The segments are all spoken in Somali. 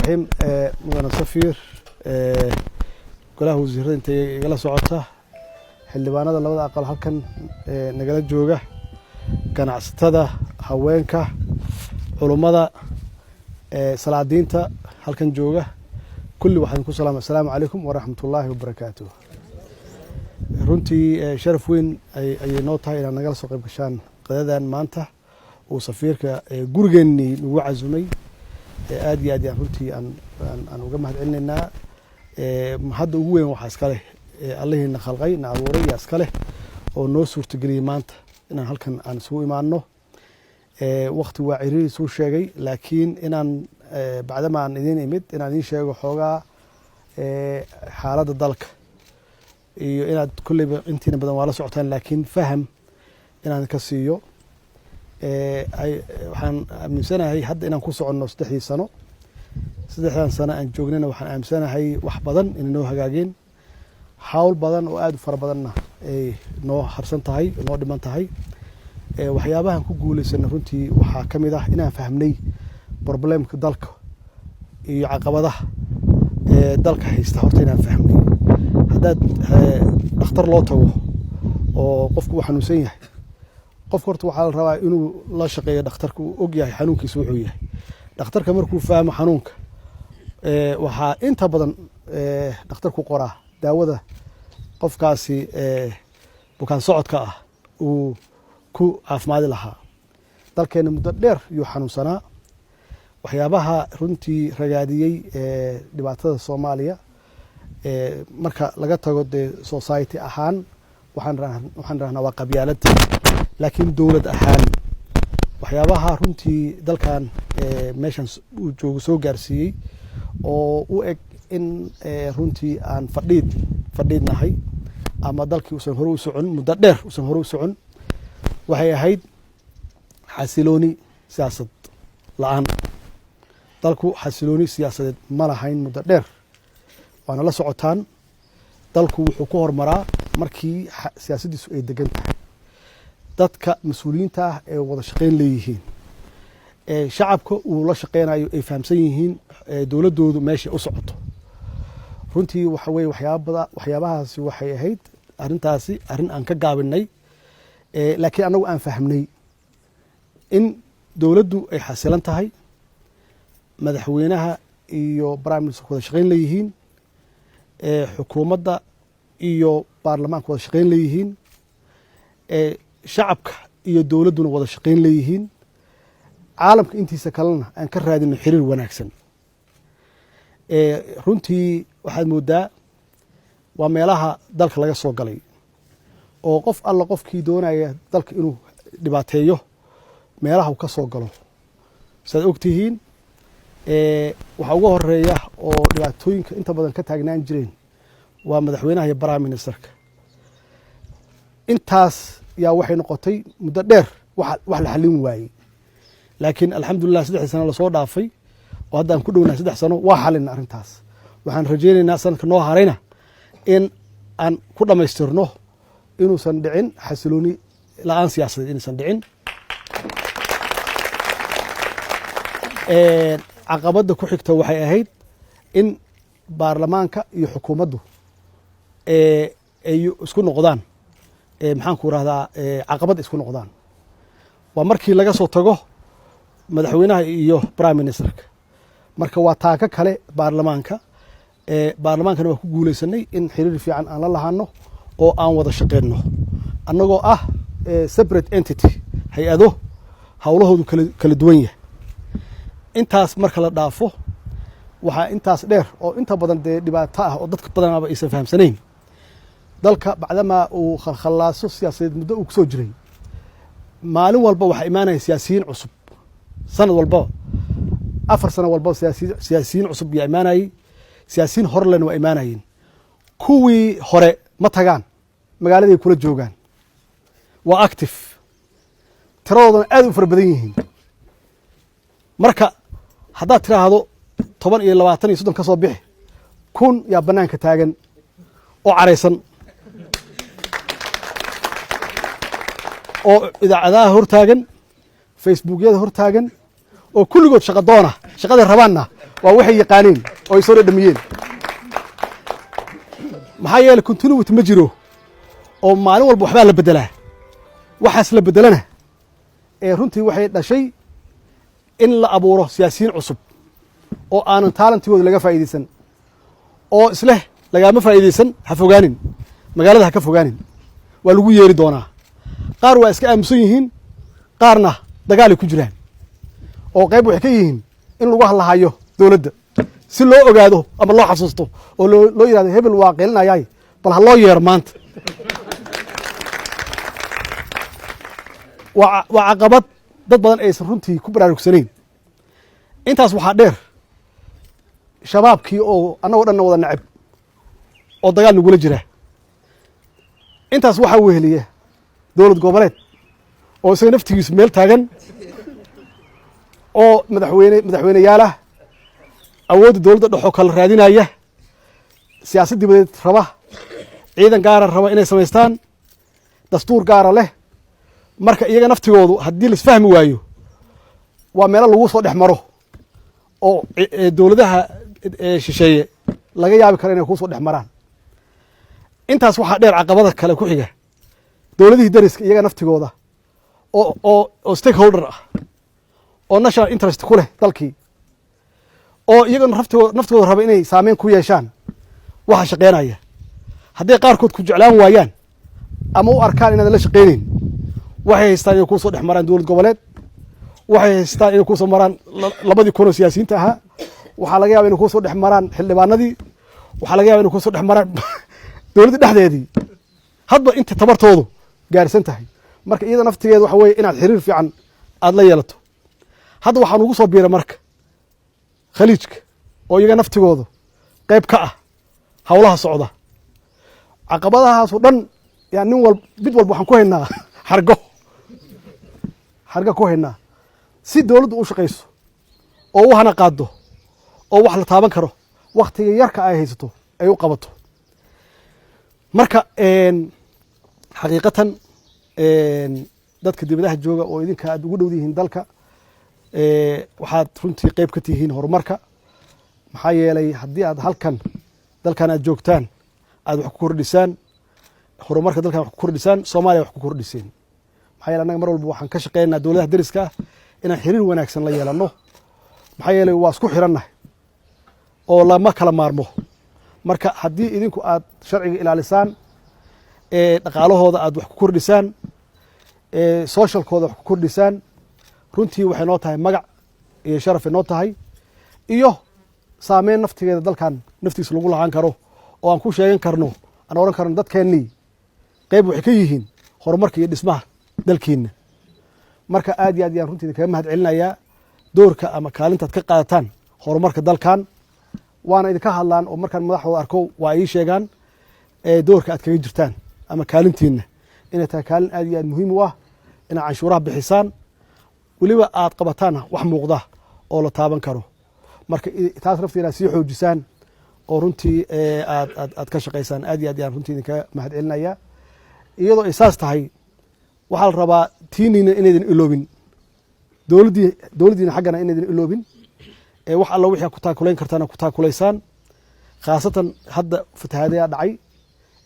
الرحيم مدن سفير golaha wasiirada intay igala socota xildhibaanada labada aqal halkan nagala jooga ganacsatada haweenka culimada salaadiinta halkan jooga kulli waxaan ku salaamay assalaamu calaykum wa rahmatullaahi wa barakaatuh runtii sharaf weyn ay noo tahay inaan nagala soo qayb gashaan qadadan maanta oo safiirka gurigeennii nagu cazumay aad iyo aad runtii aan uga mahadcelinaynaa hadda ugu weyn waxa iska leh Allaahina khalqay na abuuray iska leh oo noo suurtageliyay maanta inaan halkan aan soo imaano waqti waa ciriiri soo sheegay laakiin inaan bacdama aan idin imid inaan idin sheego xoogaa xaaladda dalka iyo inaad kulliba intiina badan waa la socotaan laakiin faham inaan ka siiyo waxaan aaminsanahay hadda inaan ku soconno 3 sano 3 sano aan joognana waxaan aaminsanahay wax badan in noo hagaageen hawl badan oo aad u fara badanna ay noo harsan tahay noo dhiman tahay waxyaabahan ku guulaysan runtii waxa kamid ah inaan fahmnay problemka dalka iyo caqabadaha dalka haysta horta inaan fahmnay haddaad dhakhtar loo tago oo qofku xanuunsan yahay qof horta waxa la rabaa inuu la shaqeeyo dhakhtarku og yahay xanuunkiisa wuxuu yahay dhakhtarka markuu fahmo xanuunka waxa inta badan dhakhtarku qoraa daawada qofkaasi bukaan socodka ah uu ku caafimaadi lahaa dalkeena muddo dheer iyo xanuunsanaa waxyaabaha runtii ragaadiyay dhibaatada Soomaaliya marka laga tago society ahaan waxaan rahnaa waa qabyaalad laakiin dawlad ahaan waxyaabaha runtii dalkan meeshan uu joogo soo gaarsiiyay oo u eg in runtii aan fadhiidnahay ama dalkii uusan hore u socon muddo dheer uusan hore u socon waxay ahayd xasilooni siyaasad la'aan dalku xasilooni siyaasadeed ma lahayn muddo dheer waana la socotaan dalku wuxuu ku hormaraa markii siyaasaddiisu ay degan tahay dadka mas'uuliyiinta ah ee wada shaqeyn leeyihiin shacabka uu la shaqeynayo ay fahamsan yihiin dawladoodu meesha u socoto runtii waxa weey waxyaabahaasi waxay ahayd arintaasi arin aan ka gaabinay laakiin anagu aan fahmnay in dawladdu ay xasilan tahay madaxweynaha iyo prime minister wada shaqeyn leeyihiin xukuumadda iyo baarlamaanka wada shaqeyn leeyihiin shacabka iyo dawladduna wada shaqeyn leeyihiin caalamka intiisa kalena aan ka raadino xiriir wanaagsan runtii waxaad moodaa waa meelaha dalka laga soo galay oo qof alla qofkii doonaya dalka inuu dhibaateeyo meelaha uu ka soo galo saad ogtihiin waxa ugu horeeya oo dhibaatooyinka inta badan ka taagnaan jireen waa madaxweynaha iyo prime ministerka intaas yaa waxay noqotay muddo dheer wax la xalin waayey laakiin alxamdulillah 3 sano la soo dhaafay oo hadda aan ku dhownahay 3 sano waa xalin arintaas waxaan rajaynaynaa sanadka noo harayna in aan ku dhamaystirno inuusan dhicin xasilooni la'aan siyaasadeed inuusan dhicin caqabada ku xigta waxay ahayd in baarlamaanka iyo xukuumaddu ay isku noqdaan maxaan ku raahdaa caqabad isku noqdaan waa markii laga soo tago madaxweynaha iyo prime ministerka marka waa taaka kale baarlamaankana waa ku guulaysanay in xiriir fiican aan la lahaano oo aan wada shaqeyno annagoo ah separate entity hay-ado hawlahoodu kala duwan yahay intaas marka la dhaafo waxaa intaas dheer oo inta badan dhibaato ah oo dadka badanaba aysan fahamsanayn dalka bacdama uu khalkhalaaso siyaasadeed muddo uu kusoo jiray maalin walba waxaa imaanaya siyaasiyiin cusub sanad walba 4 sano walba siyaasiyiin cusub yaa imaanayay siyaasiyiin hore lena waa imaanayeen kuwii hore ma tagaan magaaladay kula joogaan waa active tiradoodana aad u fara badan yihiin marka haddaad tiraahdo 10 iyo 20 iyo 30 ka soo bixi 1,000 yaa banaanka taagan oo careysan oo idaacadaha hor taagan facebookyada hor taagan oo kulligood shaqo doona shaqada rabaanna waa waxay yaqaaneen oo ay soo dhadhamiyeen maxaa yeelay continuity ma jiro oo maalin walba waxbaa la bedelaa waxaas la bedelana runtii waxay dhashay in la abuuro siyaasiyiin cusub oo aanan taalantigooda laga faa'iidaysan oo isleh lagama faa'iidaysan ha fogaanin magaalada ha ka fogaanin waa lagu yeeri doonaa qaar waa iska aamusan yihiin qaarna dagaalay ku jiraan oo qayb waxay ka yihiin in lagu hadlahayo dowladda si loo ogaado ama loo xasuusto oo loo yidhahdo hebel waa qeelinayaay bal ha loo yeero maanta waa caqabad dad badan aysan runtii ku baraarugsanayn intaas waxaa dheer shabaabkii oo annagoo dhanna wada nacab oo dagaal nagula jira intaas waxaa weheliya dowlad goboleed oo isaga naftigiisu meel taagan oo madaxweyneyaalah awoodda dowladda dhexoo kala raadinaya siyaasad dibadeed raba ciidan gaara raba inay samaystaan dastuur gaara leh marka iyaga naftigoodu haddii laisfahmi waayo waa meelo lagu soo dhex maro oo dowladaha shisheeye laga yaabi karo inay kuu soo dhex maraan intaas waxaa dheer caqabada kale ku xiga dowladihii dariska iyaga naftigooda oo stakeholder ah oo national interest ku leh dalkii oo iyaga naftigooda raba inay saameyn ku yeeshaan waxa shaqeynaya hadday qaarkood ku jeclaan waayaan ama u arkaan inaadan la shaqeyneyn waxay haystaan inay kuu soo dhex maraan dowlad goboleed waxay haystaan inay kuu soo maraan 2,000 oo siyaasiyiinta ahaa waxaa laga yaba inay kuu soo dhex maraan xildhibaanadii waxaa laga yaba inay kuu soo dhex maraan dowladda dhexdeedii hadba inta tabartoodu gaarsan tahay marka iyada naftigeeda waxa weeye inaad xiriir fiican aad la yeelato hadda waxaan ugu soo biiray marka khaliijka oo iyaga naftigoodu qayb ka ah howlaha socda caqabadahaasoo dhan yaa mid walba waxaan ku haynaa xargo ku haynaa si dowladdu u shaqayso oo u hana qaado oo wax la taaban karo wakhtiga yarka ay haysato ay u qabato marka xaqiiqatan dadka dibadaha jooga oo idinka aad ugu dhow yihiin dalka waxaad runtii qayb ka tihiin horumarka maxaa yeelay haddii aad dalkan aad joogtaan aad wax ku kordhisaan horumarka dalkan wax ku kordhisaan Soomaaliya wax ku kordhiseen maxaa yeelay annaga mar walba waxaan ka shaqeynaa dowladaha dariska ah inaan xiriir wanaagsan la yeelano maxaa yeelay waa isku xirannahay oo lama kala maarmo marka haddii idinku aad sharciga ilaalisaan dhaqaalahooda aad wax ku kordhisaan socialkooda wax ku kordhisaan runtii waxay noo tahay magac iyo sharaf noo tahay iyo saameyn naftigeeda dalkan naftiisa lagu lahaan karo oo aan ku sheegan karno aan oran karno dadkeennii qayb waxay ka yihiin horumarka iyo dhismaha dalkeenna marka aad iyo aad ayaan runtii kaga mahad celinayaa doorka ama kaalintaad ka qaadataan horumarka dalkan waana idinka hadlaan oo markaan madaxdooda arko waa ii sheegaan doorka aad kaga jirtaan ama kaalintiinna inay tahay kaalin aad iyo aad muhiim u ah inaad canshuuraha bixisaan weliba aad qabataan wax muuqda oo la taaban karo marka taas nafteena sii xoojisaan oo runtii aad ka shaqaysaan aad iyo aad ayaan runtii idinka mahad celinayaa iyadoo ay saas tahay waxaa la rabaa tiiniina inaydan iloobin dowladdiina xaggana inaydan iloobin wax alla wixii ku taakulayn kartaana ku taakulaysaan khaasatan hadda fatahaadayaa dhacay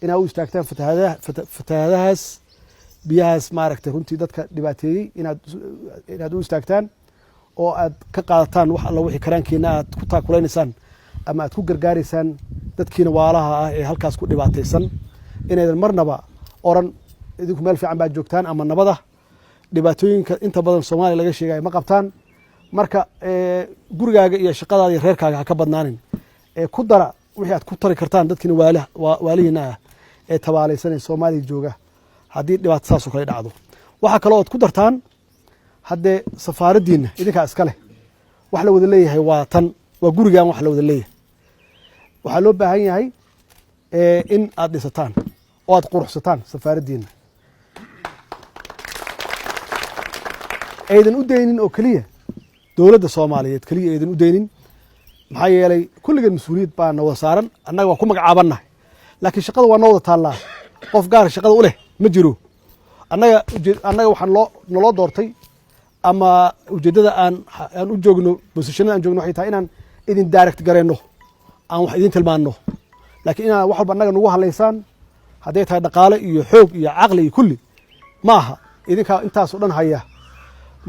inaad u istaagtaan fatahaadahaas biyahaas maaragtay runtii dadka dhibaateeyey inaad u istaagtaan oo aad ka qaadataan wax alla wixii karaankiina aad ku taakulaynaysaan ama aad ku gargaaraysaan dadkiina waalaha ah ee halkaas ku dhibaataysan inaydan marnaba oran idinku meel fiican baad joogtaan ama nabada dhibaatooyinka inta badan Soomaaliya laga sheegay ma qabtaan marka gurigaaga iyo shaqadaada iyo reerkaaga ha ka badnaanin ku dara wixii aad ku tari kartaan dadkiina waalihiina ah ee tabaalaysan ee Soomaaliya jooga haddii dhibaato saas oo kale dhacdo waxaa kaloo aad ku dartaan haddee safaaraddiina idinkaa iska leh wax la wada leeyahay waa gurigaan wax la wada leeyahay waxaa loo baahan yahay in aad dhisataan oo aad quruxsataan safaaraddiina aydan u daynin oo keliya dowladda Soomaaliyeed keliya aydan u daynin maxaa yeelay kulligan mas-uuliyad baa na wada saaran annaga waa ku magacaabannahay laakiin shaqada waa noo wada taallaa qof gaar shaqada u leh ma jiro annaga waxaan naloo doortay ama ujeedada aan u joogno positionada aan joogno waxay tahay inaan idin direct gareyno aan wax idin tilmaano laakiin inaan wax walba annaga nagu halaysaan hadday tahay dhaqaale iyo xoog iyo caqli iyo kulli ma aha idinkaa intaas oo dhan haya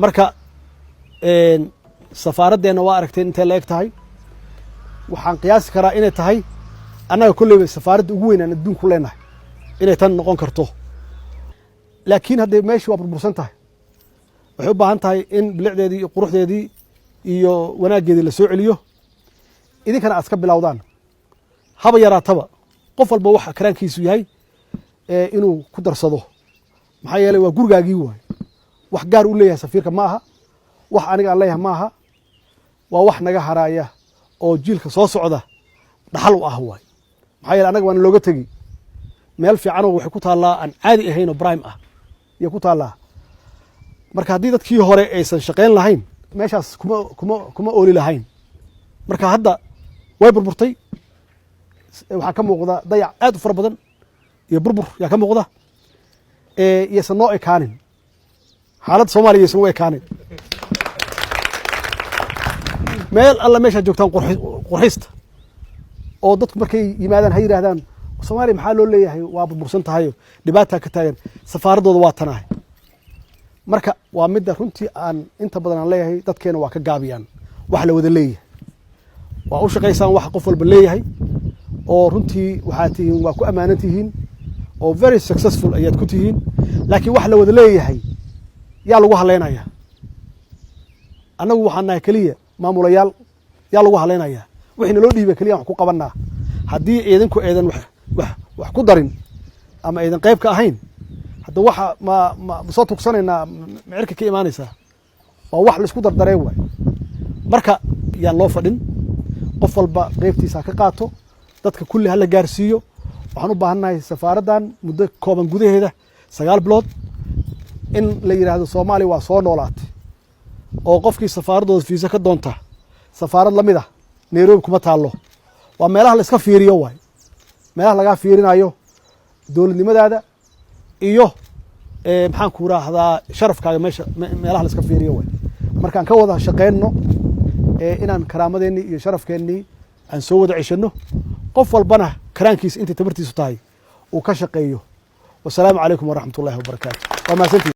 marka safaaraddeena waa aragteen intay la eg tahay waxaan qiyaasi karaa inay tahay annaga kolleyba safaaradda ugu weyn aan adduunku leenahay inay tan noqon karto laakiin hadday meeshii waa burbursan tahay waxay u baahan tahay in bilicdeedii iyo quruxdeedii iyo wanaaggeedii la soo celiyo idinkana aad iska bilowdaan haba yaraataba qof walba waxa karaankiisu yahay inuu ku darsado maxaa yeelay waa gurigaagii waay wax gaar u leeyahay safiirka ma aha wax aniga aan leeyahay ma aha waa wax naga haraaya oo jiilka soo socda dhaxal u ah waay maxaa yeelay anaga waana looga tegi meel fiicanoo waxay ku taallaa aan caadi ahayn oo prime ah iyo ku taallaa marka haddii dadkii hore aysan shaqayn lahayn meeshaas kuma ooli lahayn marka hadda way burburtay waxaa ka muuqda dayac aad u fara badan iyo burbur yaa ka muuqda iyaysan noo ekaanin xaaladda soomaaliya yaysan u ekaanin meel alla meeshaad joogtaan qurxista oo dadku markay yimaadaan ha yidhaahdaan soomaaliya maxaa loo leeyahay waa burbursan tahayo dhibaataa ka taagan safaaraddooda waa tanahay marka waa midda runtii aan inta badan aan leeyahay dadkeena waa ka gaabiyaan wax la wada leeyahay waa u shaqaysaan wax qof walba leeyahay oo runtii waxaad tihiin waa ku ammaanan tihiin oo very successful ayaad ku tihiin laakiin wax la wada leeyahay yaa lagu haleynayaa annagu waxaan nahay keliya maamulayaal yaa lagu haleynayaa wixii naloo dhiiba keliya wax ku qabannaa haddii idinku aydan wax ku darin ama aydan qayb ka ahayn hadda waxa ma soo tugsanaynaa micirka ka imaanaysaa waa wax laisku dardaree waay marka yaan loo fadhin qof walba qaybtiisa ka qaato dadka kulli hala gaarsiiyo waxaan u baahannahay safaaraddan muddo kooban gudaheeda 9 bilood in la yidhaahdo soomaaliya waa soo noolaatay oo qofkii safaaraddooda fiisa ka doonta safaarad la mid ah nairobi kuma taallo waa meelaha la iska fiiriyo waay meelaha lagaa fiirinayo dowladnimadaada iyo maxaan ku raahdaa sharafkaaga meelaha la iska fiiriyo waay markaan ka wada shaqeyno inaan karaamadeenii iyo sharafkeennii aan soo wada ceshano qof walbana karaankiisa intay tabartiisu tahay uu ka shaqeeyo wasalaamu calaykum waraxmat ullahi wabarakaatu waa mahadsantihiin